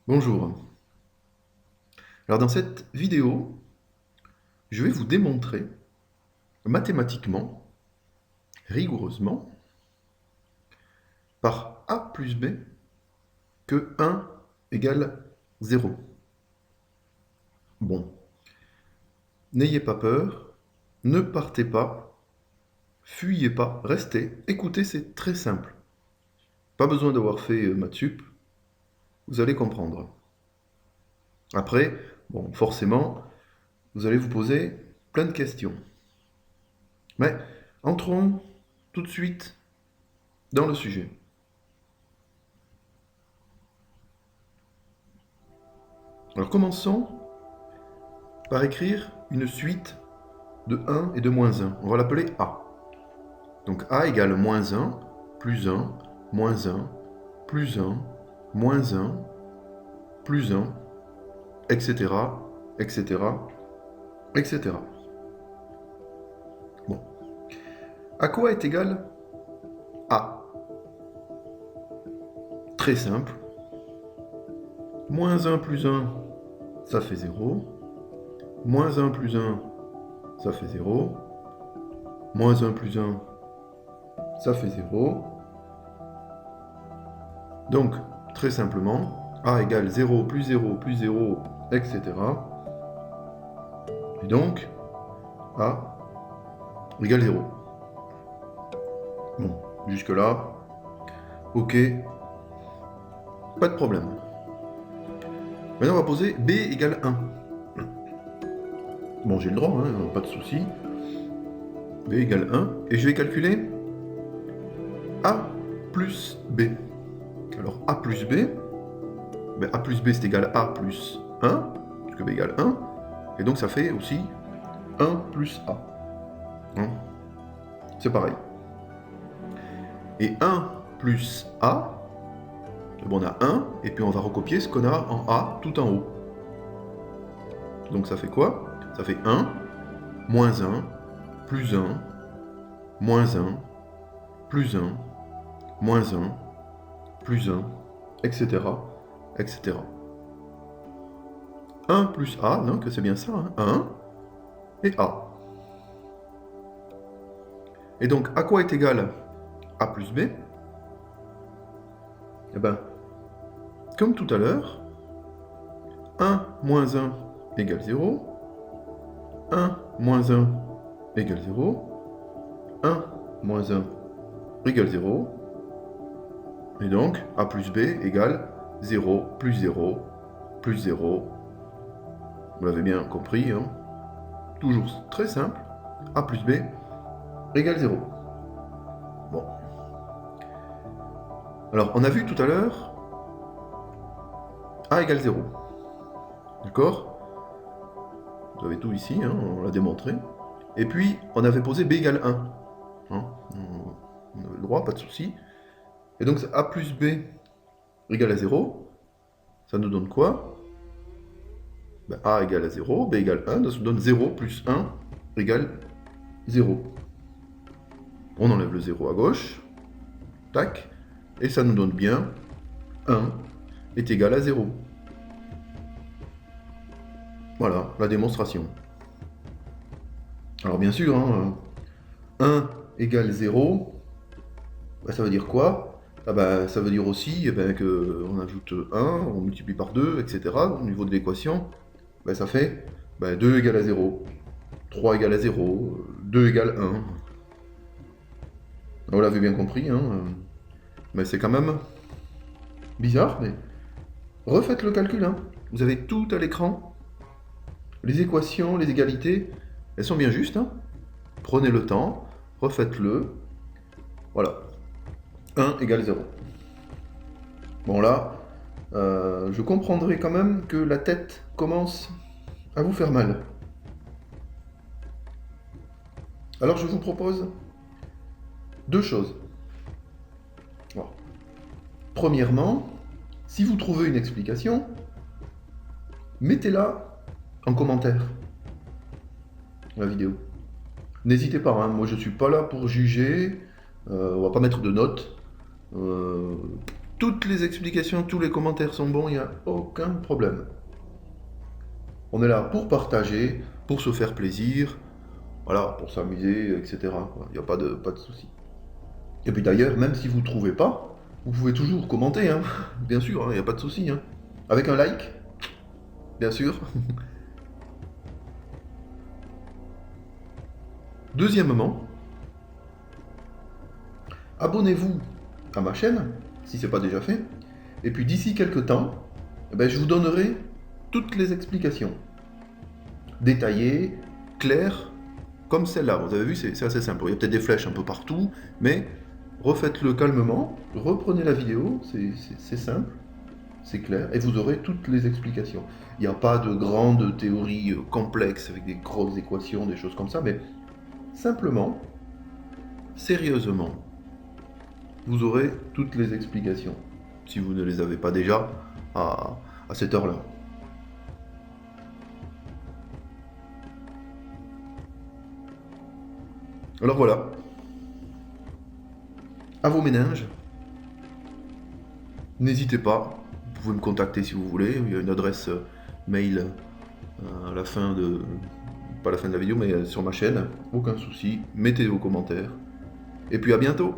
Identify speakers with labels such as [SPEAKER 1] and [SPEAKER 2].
[SPEAKER 1] Bonjour. Alors dans cette vidéo, je vais vous démontrer mathématiquement, rigoureusement, par A plus B, que 1 égale 0. Bon, n'ayez pas peur, ne partez pas, fuyez pas, restez, écoutez, c'est très simple. Pas besoin d'avoir fait maths sup, vous allez comprendre. Après, bon, forcément, vous allez vous poser plein de questions. Mais entrons tout de suite dans le sujet. Alors commençons par écrire une suite de 1 et de moins 1. On va l'appeler A. Donc A égale moins 1, plus 1, moins 1, plus 1, moins 1, plus 1, etc., etc., etc. Bon. À quoi est égal A? Très simple. Moins 1 plus 1, ça fait 0. Moins 1 plus 1, ça fait 0. Moins 1 plus 1, ça fait 0. Donc, très simplement, A égale 0 plus 0 plus 0, etc. Et donc, A égale 0. Bon, jusque-là, ok, pas de problème. Maintenant, on va poser B égale 1. Bon, j'ai le droit, hein, pas de souci. B égale 1. Et je vais calculer A plus B. Alors, A plus B, ben, A plus B c'est égal à A plus 1, parce que B égale 1. Et donc, ça fait aussi 1 plus A. Hein, c'est pareil. Et 1 plus A, bon, on a 1, et puis on va recopier ce qu'on a en A tout en haut. Donc ça fait quoi? Ça fait 1, moins 1, plus 1, moins 1, plus 1, moins 1, plus 1, etc., etc. 1 plus A, donc c'est bien ça, hein, 1 et A. Et donc, à quoi est égal A plus B? Eh bien, comme tout à l'heure, 1 moins 1 égale 0, 1 moins 1 égale 0, 1 moins 1 égale 0, et donc A plus B égale 0 plus 0 plus 0. Vous l'avez bien compris, hein? Toujours très simple, A plus B égale 0. Bon. Alors, on a vu tout à l'heure A égale 0. D'accord? Vous avez tout ici, hein, on l'a démontré. Et puis, on avait posé B égale 1. Hein, on avait le droit, pas de souci. Et donc, A plus B égale à 0. Ça nous donne quoi? Ben, A égale à 0, B égale 1. Ça nous donne 0 plus 1 égale 0. On enlève le 0 à gauche. Tac. Et ça nous donne bien 1 est égal à 0. Voilà, la démonstration. Alors bien sûr, hein, 1 égale 0, bah, ça veut dire quoi? Ah bah, ça veut dire aussi qu'on ajoute 1, on multiplie par 2, etc. Au niveau de l'équation, bah, ça fait 2 égale à 0, 3 égale à 0, 2 égale 1. Vous l'avez bien compris, hein, mais c'est quand même bizarre, mais refaites le calcul. Hein. Vous avez tout à l'écran. Les équations, les égalités, elles sont bien justes. Hein. Prenez le temps, refaites-le. Voilà. 1 égale 0. Bon là, je comprendrai quand même que la tête commence à vous faire mal. Alors je vous propose deux choses. Bon. Premièrement, si vous trouvez une explication, mettez-la en commentaire la vidéo. N'hésitez pas, hein, moi je suis pas là pour juger, on va pas mettre de notes. toutes les explications, tous les commentaires sont bons, il n'y a aucun problème. On est là pour partager, pour se faire plaisir, voilà, pour s'amuser, etc. Il n'y a pas de souci. Et puis d'ailleurs, même si vous ne trouvez pas, vous pouvez toujours commenter, hein. Bien sûr, il n'y a pas de souci. Hein. Avec un like, bien sûr. Deuxièmement, abonnez-vous à ma chaîne, si ce n'est pas déjà fait. Et puis d'ici quelques temps, je vous donnerai toutes les explications. Détaillées, claires, comme celle-là. Vous avez vu, c'est assez simple. Il y a peut-être des flèches un peu partout, mais refaites-le calmement, reprenez la vidéo, c'est simple, c'est clair, et vous aurez toutes les explications. Il n'y a pas de grandes théories complexes avec des grosses équations, des choses comme ça, mais simplement, sérieusement, vous aurez toutes les explications, si vous ne les avez pas déjà à cette heure-là. Alors voilà, à vos méninges, n'hésitez pas, vous pouvez me contacter si vous voulez, il y a une adresse mail à la fin de... pas à la fin de la vidéo, mais sur ma chaîne, aucun souci, mettez vos commentaires, et puis à bientôt.